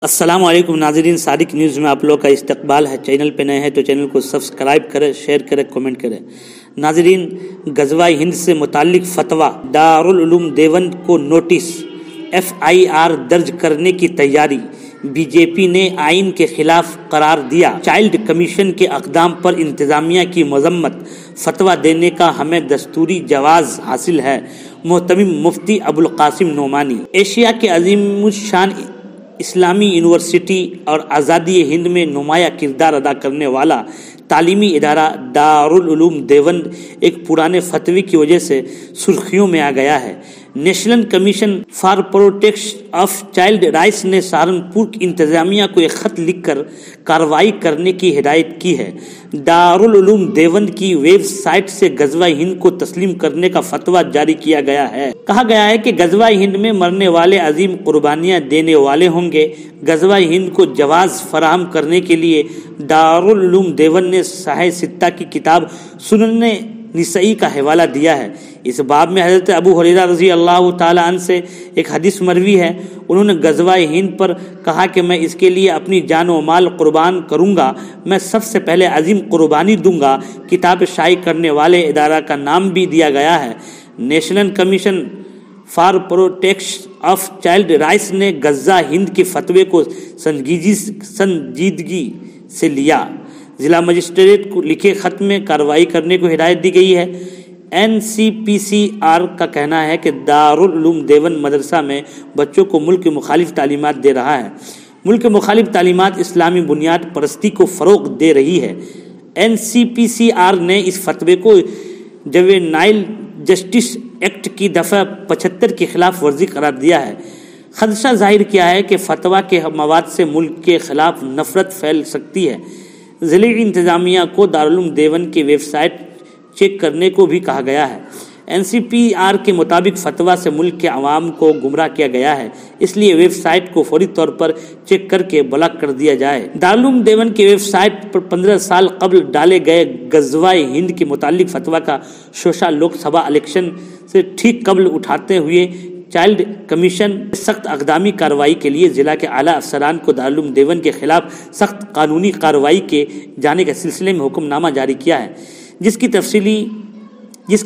السلام علیکم ناظرین، صادق نیوز میں آپ لوگ کا استقبال ہے۔ چینل پہ نئے ہیں تو چینل کو سبسکرائب کریں، شیئر کریں، کمنٹ کریں۔ ناظرین، غزوہ ہند سے متعلق فتویٰ، دارالعلوم دیوبند کو نوٹس، FIR درج کرنے کی تیاری، بی جے پی نے آئین کے خلاف قرار دیا، چائلڈ کمیشن کے اقدام پر انتظامیہ کی مذمت، فتویٰ دینے کا ہمیں دستوری جواز حاصل ہے، محتمم مفتی ابوالقاسم نعمانی۔ ایشیا کے عظیم الشان اسلامی یونیورسٹی اور آزادی ہند میں نمایاں کردار ادا کرنے والا تعلیمی ادارہ دارالعلوم دیوبند ایک پرانے فتوی کی وجہ سے سرخیوں میں آ گیا ہے۔ National commission for protection of child rights نے سہارنپور کی انتظامیہ کو ایک خط لکھ کر کارروائی کرنے کی ہدایت کی ہے۔ دارالعلوم دیوبند کی ویب سائٹ سے غزوہ ہند کو تسلیم کرنے کا فتویٰ جاری کیا گیا ہے۔ کہا گیا ہے کہ غزوہ ہند میں مرنے والے عظیم قربانیاں دینے والے ہوں گے۔ غزوہ ہند کو جواز فراہم کرنے کے لیے دارالعلوم دیوبند نے صحیح ستہ کی کتاب سنن نسائی کا حوالہ دیا ہے۔ اس باب میں حضرت ابو ہریرہ رضی اللہ تعالی عنہ سے ایک حدیث مروی ہے۔ انہوں نے غزوہ ہند پر کہا کہ میں اس کے لیے اپنی جان و مال قربان کروں گا، میں سب سے پہلے عظیم قربانی دوں گا۔ کتاب شائع کرنے والے ادارہ کا نام بھی دیا گیا ہے، national commission for protection of child rights نے غزوہ ہند کے فتوے کو سنجیدگی سے لیا۔ ضلع مجسٹریٹ کو لکھے خط میں کارروائی کرنے کو ہدایت دی گئی ہے۔ NCPCR کا کہنا ہے کہ دارالعلوم دیوبند مدرسہ میں بچوں کو ملک مخالف تعلیمات دے رہا ہے۔ ملک مخالف تعلیمات اسلامی بنیاد پرستی کو فروغ دے رہی ہے۔ NCPCR نے اس فتوے کو جوینائل جسٹس ایکٹ کی دفعہ 75 کی خلاف ورزی قرار دیا ہے۔ خدشہ ظاہر کیا ہے کہ فتویٰ کے مواد سے ملک کے خلاف نفرت پھیل سکتی ہے۔ ضلعی انتظامیہ کو دارالعلوم دیوبند کی ویب سائٹ چیک کرنے کو بھی کہا گیا ہے۔ NCPCR کے مطابق فتویٰ سے ملک کے عوام کو گمراہ کیا گیا ہے، اس لیے ویب سائٹ کو فوری طور پر چیک کر کے بلاک کر دیا جائے۔ دارالعلوم دیوبند کی ویب سائٹ پر 15 سال قبل ڈالے گئے غزوہ ہند کے متعلق فتویٰ کا شوشہ لوک سبھا الیکشن سے ٹھیک قبل اٹھاتے ہوئے چائلڈ کمیشن سخت اقدامی کارروائی کے لیے ضلع کے اعلیٰ افسران کو دارالعلوم دیوبند کے خلاف سخت قانونی کارروائی کے جانے کے سلسلے میں حکم نامہ جاری کیا ہے، جس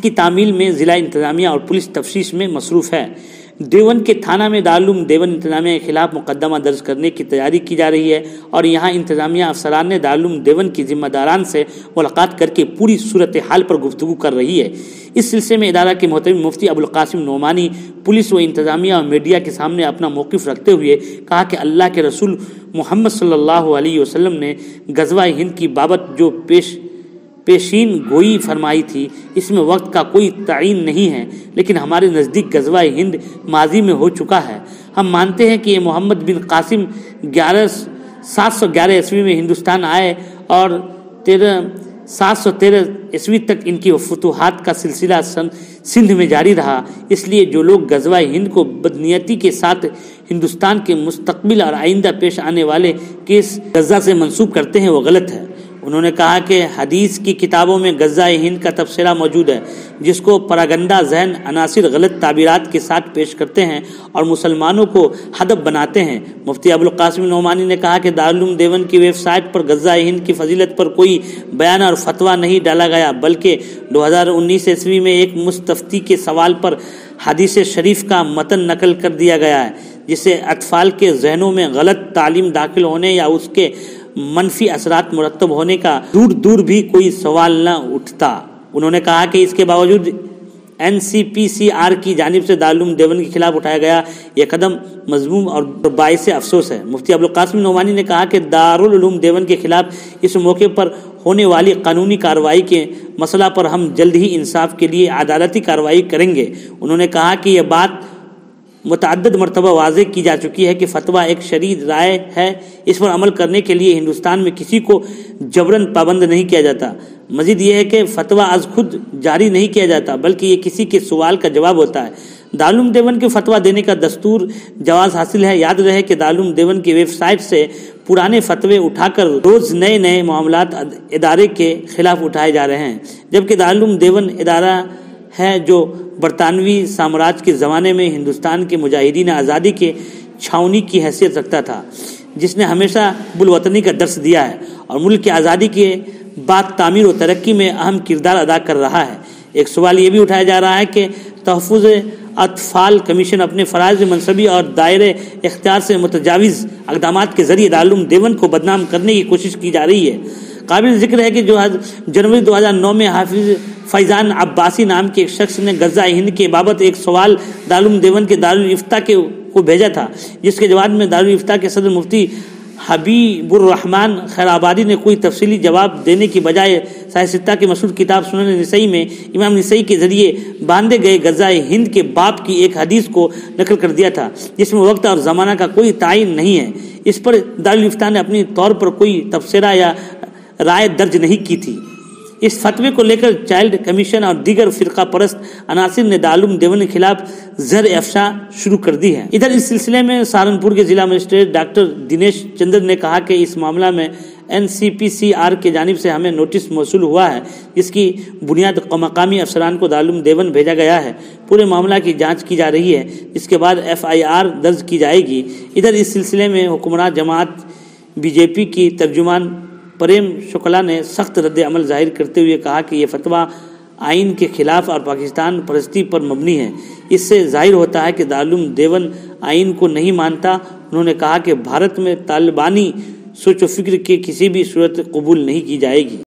کی تعمیل میں ضلع انتظامیہ اور پولیس تفتیش میں مصروف ہے۔ دیوبند کے تھانہ میں دارالعلوم دیوبند انتظامیہ کے خلاف مقدمہ درج کرنے کی تیاری کی جا رہی ہے اور یہاں انتظامیہ افسران نے دارالعلوم دیوبند کی ذمہ داران سے ملاقات کر کے پوری صورتحال پر گفتگو کر رہی ہے۔ اس سلسلے میں ادارہ کے محترم مفتی ابوالقاسم نعمانی پولیس و انتظامیہ اور میڈیا کے سامنے اپنا موقف رکھتے ہوئے کہا کہ اللہ کے رسول محمد صلی اللہ علیہ وسلم نے غزوہ ہند کی بابت جو پیشین گوئی فرمائی تھی، اس میں وقت کا کوئی تعین نہیں ہے، لیکن ہمارے نزدیک غزوہ ہند ماضی میں ہو چکا ہے۔ ہم مانتے ہیں کہ یہ محمد بن قاسم 711 عیسوی میں ہندوستان آئے اور 713 عیسوی تک ان کی فتوحات کا سلسلہ سندھ میں جاری رہا۔ اس لیے جو لوگ غزوہ ہند کو بدنیتی کے ساتھ ہندوستان کے مستقبل اور آئندہ پیش آنے والے کیس غزہ سے منسوب کرتے ہیں وہ غلط ہے۔ انہوں نے کہا کہ حدیث کی کتابوں میں غزوہ ہند کا تبصرہ موجود ہے، جس کو پراگندہ ذہن عناصر غلط تعبیرات کے ساتھ پیش کرتے ہیں اور مسلمانوں کو ہدف بناتے ہیں۔ مفتی ابوالقاسم نعمانی نے کہا کہ دارالعلوم دیوبند کی ویب سائٹ پر غزوہ ہند کی فضیلت پر کوئی بیان اور فتویٰ نہیں ڈالا گیا، بلکہ 2019 عیسوی میں ایک مستفتی کے سوال پر حدیث شریف کا متن نقل کر دیا گیا ہے، جس سے اطفال کے ذہنوں میں غلط تعلیم داخل ہونے یا اس کے منفی اثرات مرتب ہونے کا دور بھی کوئی سوال نہ اٹھتا۔ انہوں نے کہا کہ اس کے باوجود NCPCR کی جانب سے دارالعلوم دیوبند کے خلاف اٹھایا گیا یہ قدم مذموم اور باعث افسوس ہے۔ مفتی ابوالقاسم نعمانی نے کہا کہ دارالعلوم دیوبند کے خلاف اس موقع پر ہونے والی قانونی کارروائی کے مسئلہ پر ہم جلد ہی انصاف کے لیے عدالتی کارروائی کریں گے۔ انہوں نے کہا کہ یہ بات متعدد مرتبہ واضح کی جا چکی ہے کہ فتویٰ ایک شرعی رائے ہے، اس پر عمل کرنے کے لیے ہندوستان میں کسی کو جبراً پابند نہیں کیا جاتا۔ مزید یہ ہے کہ فتویٰ از خود جاری نہیں کیا جاتا، بلکہ یہ کسی کے سوال کا جواب ہوتا ہے۔ دارالعلوم دیوبند کے فتویٰ دینے کا دستور جواز حاصل ہے۔ یاد رہے کہ دارالعلوم دیوبند کی ویب سائٹ سے پرانے فتوے اٹھا کر روز نئے معاملات ادارے کے خلاف اٹھائے جا رہے ہیں، جبکہ دارالعلوم دیوبند ادارہ ہے جو برطانوی سامراج کے زمانے میں ہندوستان کے مجاہدین آزادی کے چھاؤنی کی حیثیت رکھتا تھا۔ جس نے ہمیشہ بالوطنی کا درس دیا ہے اور ملک کی آزادی کے بعد تعمیر و ترقی میں اہم کردار ادا کر رہا ہے۔ ایک سوال یہ بھی اٹھایا جا رہا ہے کہ تحفظ اطفال کمیشن اپنے فرائض منصبی اور دائرۂ اختیار سے متجاوز اقدامات کے ذریعے دارالعلوم دیوبند کو بدنام کرنے کی کوشش کی جا رہی ہے۔ قابل ذکر ہے کہ جنوری 2009 میں حافظ فیضان عباسی نام کے ایک شخص نے غزہ ہند کے بابت ایک سوال دارالعلوم دیوبند کے دارالافتاء کو بھیجا تھا، جس کے جواب میں دارالافتاء کے صدر مفتی حبیب الرحمن خیرآبادی نے کوئی تفصیلی جواب دینے کی بجائے سیاستہ کے مشہور کتاب سنن نسائی میں امام نسائی کے ذریعے باندھے گئے غزہ ہند کے باب کی ایک حدیث کو نقل کر دیا تھا، جس میں وقت اور زمانہ کا کوئی تعین نہیں ہے۔ اس پر دارالافتاء نے اپنی طور پر کوئی تبصرہ یا رائے درج نہیں کی تھی۔ اس فتوے کو لے کر چائلڈ کمیشن اور دیگر فرقہ پرست عناصر نے دارالعلوم دیوبند کے خلاف زہر افشاء شروع کر دی ہے۔ ادھر اس سلسلے میں سہارنپور کے ضلع مجسٹریٹ ڈاکٹر دنیش چندر نے کہا کہ اس معاملہ میں NCPCR کی جانب سے ہمیں نوٹس موصول ہوا ہے، جس کی بنیاد مقامی افسران کو دارالعلوم دیوبند بھیجا گیا ہے۔ پورے معاملہ کی جانچ کی جا رہی ہے، جس کے بعد FIR درج کی جائے گی۔ ادھر اس سلسلے میں حکمراں جماعت BJP کی ترجمان پریم شکلا نے سخت رد عمل ظاہر کرتے ہوئے کہا کہ یہ فتویٰ آئین کے خلاف اور پاکستان پرستی پر مبنی ہے۔ اس سے ظاہر ہوتا ہے کہ دارالعلوم دیوبند آئین کو نہیں مانتا۔ انہوں نے کہا کہ بھارت میں طالبانی سوچ و فکر کی کسی بھی صورت قبول نہیں کی جائے گی۔